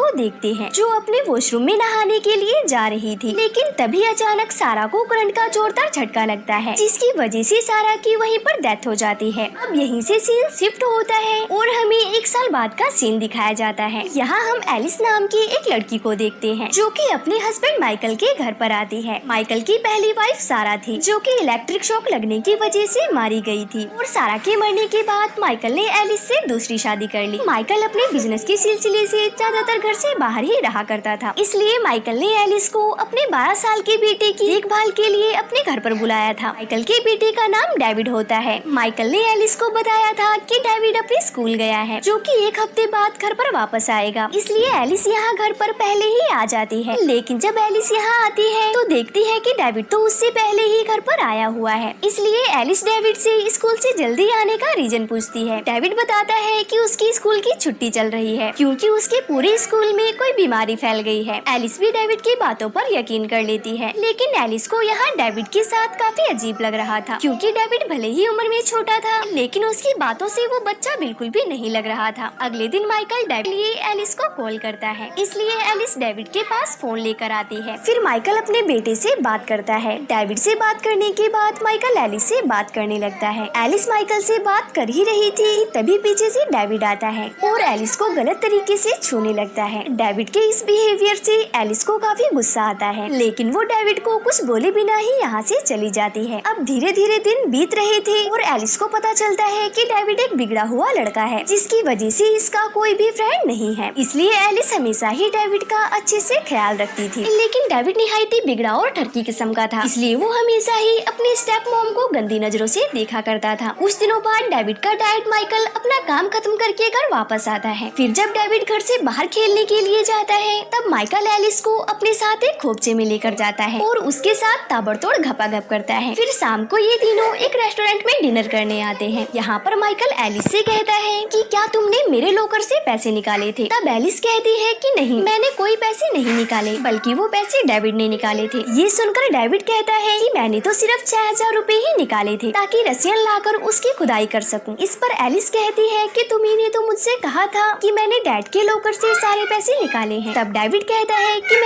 को देखते हैं जो अपने वॉशरूम में नहाने के लिए जा रही थी। लेकिन तभी अचानक सारा को करंट का जोरदार झटका लगता है, जिसकी वजह से सारा की वहीं पर डेथ हो जाती है। अब यहीं से सीन शिफ्ट होता है और हमें 1 साल बाद का सीन दिखाया जाता है। यहाँ हम एलिस नाम की एक लड़की को देखते हैं जो कि अपने हस्बैंड माइकल के घर पर आती है। माइकल की पहली वाइफ सारा थी जो कि इलेक्ट्रिक शॉक लगने की वजह से मारी गई थी और सारा के मरने के बाद माइकल ने एलिस से दूसरी शादी कर ली। माइकल अपने बिजनेस के सिलसिले से ज्यादातर घर से बाहर ही रहा करता था, इसलिए माइकल ने एलिस को अपने 12 साल के बेटे की देखभाल के लिए अपने घर पर बुलाया था। माइकल के बेटे का नाम डेविड होता है। माइकल ने एलिस को बताया था कि डेविड अपने स्कूल गया है जो कि 1 हफ्ते बाद घर पर वापस आएगा, इसलिए एलिस यहाँ घर पर पहले ही आ जाती है। लेकिन जब एलिस यहाँ आती है तो देखती है कि डेविड तो उससे पहले ही घर पर आया हुआ है, इसलिए एलिस डेविड से स्कूल से जल्दी आने का रीजन पूछती है। डेविड बताता है कि उसकी स्कूल की छुट्टी चल रही है क्योंकि उसके पूरे स्कूल में कोई बीमारी फैल गई है। एलिस भी डेविड की बातों पर यकीन कर लेती है, लेकिन एलिस को यहाँ डेविड के साथ काफी अजीब लग रहा था क्योंकि डेविड भले ही उम्र में छोटा था लेकिन उसकी बातों से वो बच्चा बिल्कुल भी नहीं लग रहा था। अगले दिन माइकल डेविड के लिए एलिस को कॉल करता है, इसलिए एलिस डेविड के पास फोन लेकर आती है। फिर माइकल अपने बेटे से बात करता है। डेविड से बात करने के बाद माइकल एलिस से बात करने लगता है। एलिस माइकल से बात कर ही रही थी तभी पीछे से डेविड आता है और एलिस को गलत तरीके से छूने लगता है। डेविड के इस बिहेवियर से एलिस को काफी गुस्सा आता है, लेकिन वो डेविड को कुछ बोले बिना ही यहाँ से चली जाती है। अब धीरे धीरे दिन बीत रहे थे और एलिस को पता चलता है कि डेविड एक बिगड़ा हुआ लड़का है जिसकी वजह से इसका कोई भी फ्रेंड नहीं है, इसलिए एलिस हमेशा ही डेविड का अच्छे से ख्याल रखती थी। लेकिन डेविड निहायत ही बिगड़ा और ठरकी किस्म का था, इसलिए वो हमेशा ही अपने स्टेप मॉम को गंदी नजरों से देखा करता था। कुछ दिनों बाद डेविड का डैड माइकल अपना काम खत्म करके घर वापस आता है। फिर जब डेविड घर से बाहर खेलने के लिए जाता है तब माइकल एलिस को अपने साथ एक खोपचे में लेकर जाता है और उसके साथ ताबड़तोड़ घपाघप करता है। फिर शाम को ये तीनों एक रेस्टोरेंट में डिनर करने आते हैं। यहाँ पर माइकल एलिस से कहता है कि क्या तुमने मेरे लॉकर से पैसे निकाले थे? तब एलिस कहती है कि नहीं, मैंने कोई पैसे नहीं निकाले, बल्कि वो पैसे डेविड ने निकाले थे। ये सुनकर डेविड कहता है कि मैंने तो सिर्फ 6000 रुपए ही निकाले थे ताकि रसियन लाकर उसकी खुदाई कर सकूं। इस पर एलिस कहती है कि तुम्ही ने तो मुझसे कहा था कि मैंने डैड के लॉकर से सारे पैसे निकाले हैं। तब डेविड कहता है कि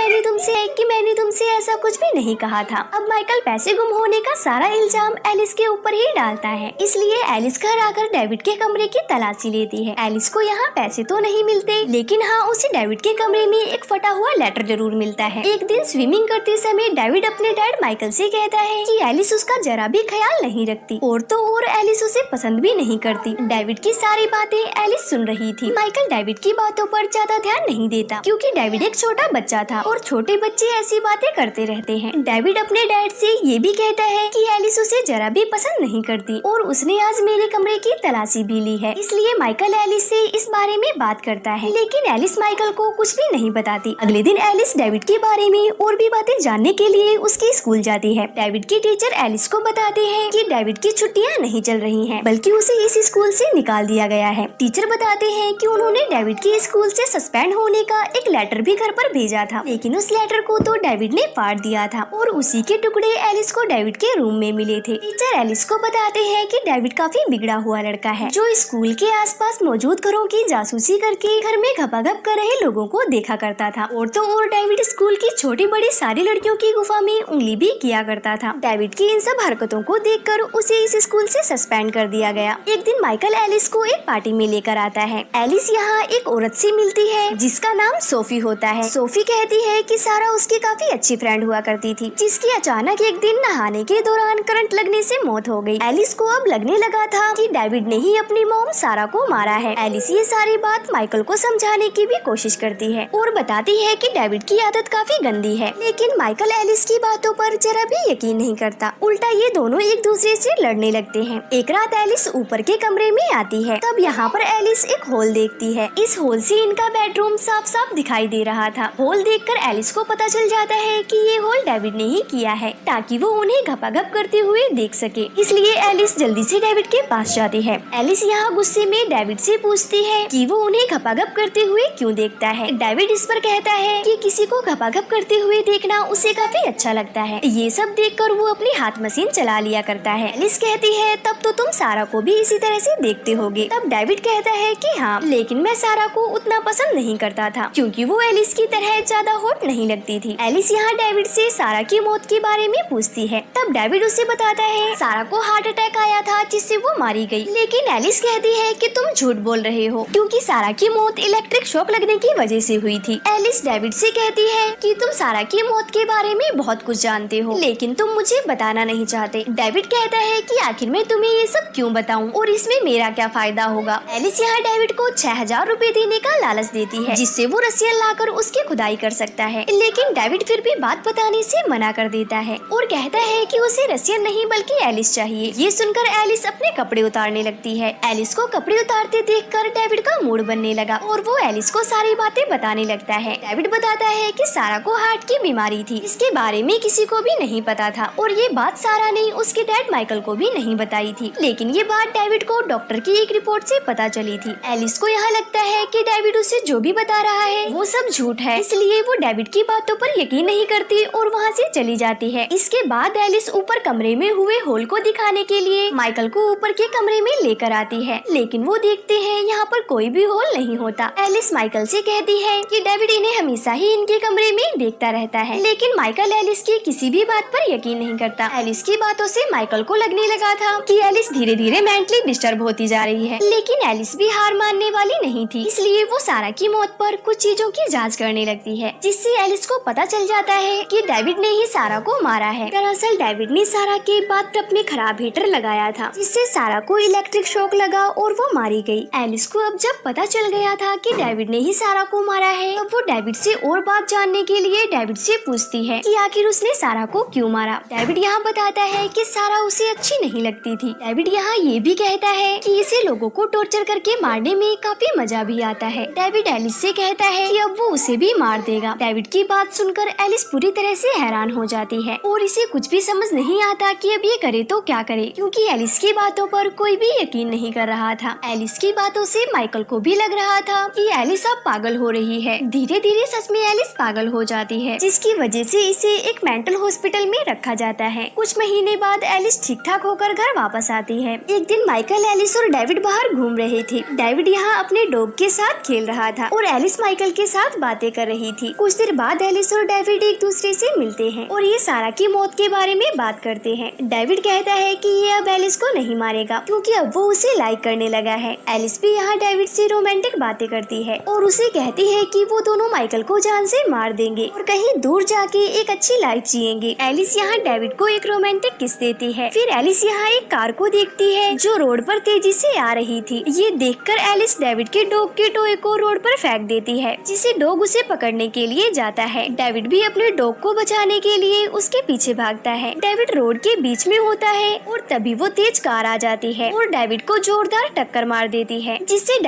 मैंने तुमसे ऐसा कुछ भी नहीं कहा था। अब माइकल पैसे गुम होने का सारा इल्जाम एलिस के ऊपर ही डालता है, इसलिए एलिस घर आकर डेविड के कमरे की तलाशी लेती है। एलिस को यहाँ पैसे तो नहीं मिलते, लेकिन हाँ उसे डेविड के कमरे में एक फटा हुआ लेटर जरूर मिलता है। एक दिन स्विमिंग करते समय डेविड अपने डैड माइकल से कहता है कि एलिस उसका जरा भी ख्याल नहीं रखती और तो और एलिस उसे पसंद भी नहीं करती। डेविड की सारी बातें एलिस सुन रही थी। माइकल डेविड की बातों पर ज्यादा ध्यान नहीं देता क्योंकि डेविड एक छोटा बच्चा था और छोटे बच्चे ऐसी बातें करते रहते हैं। डेविड अपने डैड से ये भी कहता है कि एलिस उसे जरा भी पसंद नहीं करती और उसने आज मेरे कमरे की तलाशी भी ली है, इसलिए माइकल एलिस से इस बारे में बात करता है, लेकिन एलिस माइकल को कुछ भी नहीं बताती। अगले दिन एलिस डेविड के बारे में और भी बातें जानने के लिए उसके स्कूल जाती है। डेविड की टीचर एलिस को बताते हैं कि डेविड की छुट्टियां नहीं चल रही हैं, बल्कि उसे इस स्कूल से निकाल दिया गया है। टीचर बताते हैं कि उन्होंने डेविड के स्कूल से सस्पेंड होने का एक लेटर भी घर पर भेजा था, लेकिन उस लेटर को तो डेविड ने फाड़ दिया था और उसी के टुकड़े एलिस को डेविड के रूम में मिले थे। टीचर एलिस को बताते हैं कि डेविड काफी बिगड़ा हुआ लड़का है जो स्कूल के आसपास मौजूद घरों की जासूसी करके घर में घपाघप कर रहे लोगों को देखा करता था और तो और डेविड स्कूल की छोटी बड़ी सारी लड़कियों की गुफा में उंगली भी किया करता था। डेविड की इन सब हरकतों को देखकर उसे इस स्कूल से सस्पेंड कर दिया गया। एक दिन माइकल एलिस को एक पार्टी में लेकर आता है। एलिस यहाँ एक औरत से मिलती है जिसका नाम सोफी होता है। सोफी कहती है कि सारा उसकी काफी अच्छी फ्रेंड हुआ करती थी जिसकी अचानक एक दिन नहाने के दौरान करंट लगने से मौत हो गई। एलिस को अब लगने लगा था कि डेविड ने ही अपनी मॉम सारा को मारा है। एलिस ये सारी बात माइकल को समझाने की भी कोशिश करती है और बताती है कि डेविड की आदत काफी गंदी है, लेकिन माइकल एलिस की बातों पर जरा भी यकीन नहीं करता। उल्टा ये दोनों एक दूसरे से लड़ने लगते हैं। एक रात एलिस ऊपर के कमरे में आती है, तब यहाँ पर एलिस एक होल देखती है। इस होल से इनका बेडरूम साफ साफ दिखाई दे रहा था। होल देखकर एलिस को पता चल जाता है कि ये होल डेविड ने ही किया है ताकि वो उन्हें घपाघप करते हुए देख सके, इसलिए एलिस जल्दी से डेविड के पास जाती है। एलिस यहाँ गुस्से में डेविड से पूछती है कि वो उन्हें घपाघप करते हुए क्यों देखता है। डेविड इस पर कहता है कि किसी को घपाघप करते हुए देखना उसे काफी अच्छा लगता है। ये सब देखकर वो अपनी हाथ मशीन चला लिया करता है। एलिस कहती है तब तो तुम सारा को भी इसी तरह से देखते होगे। तब डेविड कहता है कि हाँ, लेकिन मैं सारा को उतना पसंद नहीं नहीं करता था क्योंकि वो एलिस की तरह ज्यादा हॉट नहीं लगती थी। एलिस यहाँ डेविड से सारा की मौत के बारे में पूछती है। तब डेविड उसे बताता है सारा को हार्ट अटैक आया था जिससे वो मारी गई। लेकिन एलिस कहती है कि तुम झूठ बोल रहे हो क्योंकि सारा की मौत इलेक्ट्रिक शॉक लगने की वजह से हुई थी। एलिस डेविड से कहती है कि तुम सारा की मौत के बारे में बहुत कुछ जानते हो लेकिन तुम मुझे बताना नहीं चाहते। डेविड कहता है कि आखिर मैं तुम्हें ये सब क्यों बताऊं और इसमें मेरा क्या फायदा होगा। एलिस यहाँ डेविड को 6000 रुपए देने का लालच देती है जिससे वो रसियन लाकर उसकी खुदाई कर सकता है। लेकिन डेविड फिर भी बात बताने से मना कर देता है और कहता है कि उसे रसियन नहीं बल्कि एलिस चाहिए। ये सुनकर एलिस अपने कपड़े उतारने लगती है। एलिस को कपड़े उतारते देखकर डेविड का मूड बनने लगा और वो एलिस को सारी बातें बताने लगता है। डेविड बताता है कि सारा को हार्ट की बीमारी थी, इसके बारे में किसी को भी नहीं पता था और ये बात सारा ने उसके डैड माइकल को भी नहीं बताई थी। लेकिन ये बात डेविड को डॉक्टर की एक रिपोर्ट से पता चली थी। एलिस को यहाँ लगता है कि डेविड उसे जो भी बता रहा है वो सब झूठ है, इसलिए वो डेविड की बातों पर यकीन नहीं करती और वहाँ से चली जाती है। इसके बाद एलिस ऊपर कमरे में हुए होल को दिखाने के लिए माइकल को ऊपर के कमरे में लेकर आती है। लेकिन वो देखते हैं यहाँ पर कोई भी होल नहीं होता। एलिस माइकल से कहती है कि डेविड इन्हें हमेशा ही इनके कमरे में देखता रहता है। लेकिन माइकल एलिस की किसी भी बात पर यकीन नहीं करता। एलिस की बातों से माइकल को लगने लगा था कि एलिस धीरे धीरे मेंटली डिस्टर्ब होती जा रही है। लेकिन एलिस भी हार मानने वाली नहीं थी, इसलिए वो सारा की मौत पर कुछ चीजों की जांच करने लगती है जिससे एलिस को पता चल जाता है कि डेविड ने ही सारा को मारा है। दरअसल डेविड ने सारा के बाथटब में खराब हीटर लगाया था जिससे सारा को इलेक्ट्रिक शॉक लगा और वो मारी गई। एलिस को अब जब पता चल गया था कि डेविड ने ही सारा को मारा है, अब वो डेविड से और बात जानने के लिए डेविड से पूछती है कि आखिर उसने सारा को क्यों मारा। डेविड यहाँ बताता है कि सारा उसे अच्छी नहीं लगती थी। डेविड यहाँ ये भी कहता है कि इसे लोगों को टॉर्चर करके मारने में काफी मजा भी आता है। डेविड एलिस से कहता है कि अब वो उसे भी मार देगा। डेविड की बात सुनकर एलिस पूरी तरह से हैरान हो जाती है और इसे कुछ भी समझ नहीं आता कि अब ये करे तो क्या करे, क्योंकि एलिस की बातों पर कोई भी यकीन नहीं कर रहा था। एलिस की बातों से माइकल को भी लग रहा था कि एलिस अब पागल हो रही है। धीरे धीरे सच में एलिस पागल हो जाती है जिसकी वजह से इसे एक मेंटल हॉस्पिटल में रखा जाता है। कुछ महीने बाद एलिस ठीक ठाक होकर घर वापस आती है। एक दिन माइकल, एलिस और डेविड बाहर घूम रहे थे। डेविड यहाँ अपने डॉग के साथ खेल रहा था और एलिस माइकल के साथ बातें कर रही थी। कुछ देर बाद एलिस और डेविड एक दूसरे से मिलते हैं और ये सारा की मौत के बारे में बात करते हैं। डेविड कहता है कि ये अब एलिस को नहीं मारेगा क्योंकि अब वो उसे लाइक करने लगा है। एलिस भी यहाँ डेविड से रोमांटिक बातें करती है और उसे कहती है कि वो दोनों माइकल को जान से मार देंगे और कहीं दूर जाके एक अच्छी लाइफ जिएंगे। एलिस यहाँ डेविड को एक रोमांटिक किस देती है। फिर एलिस यहाँ एक कार को देखती है जो रोड पर तेजी से आ रही थी। ये देखकर एलिस डेविड के डॉग के टॉय को रोड पर फेंक देती है जिसे डॉग उसे पकड़ने के लिए जाता है। डेविड भी अपने डॉग को बचाने के लिए उसके पीछे भागता है। डेविड रोड के बीच में होता है और तभी वो तेज कार आ जाती है और डेविड को जोरदार टक्कर मार देती है जिससे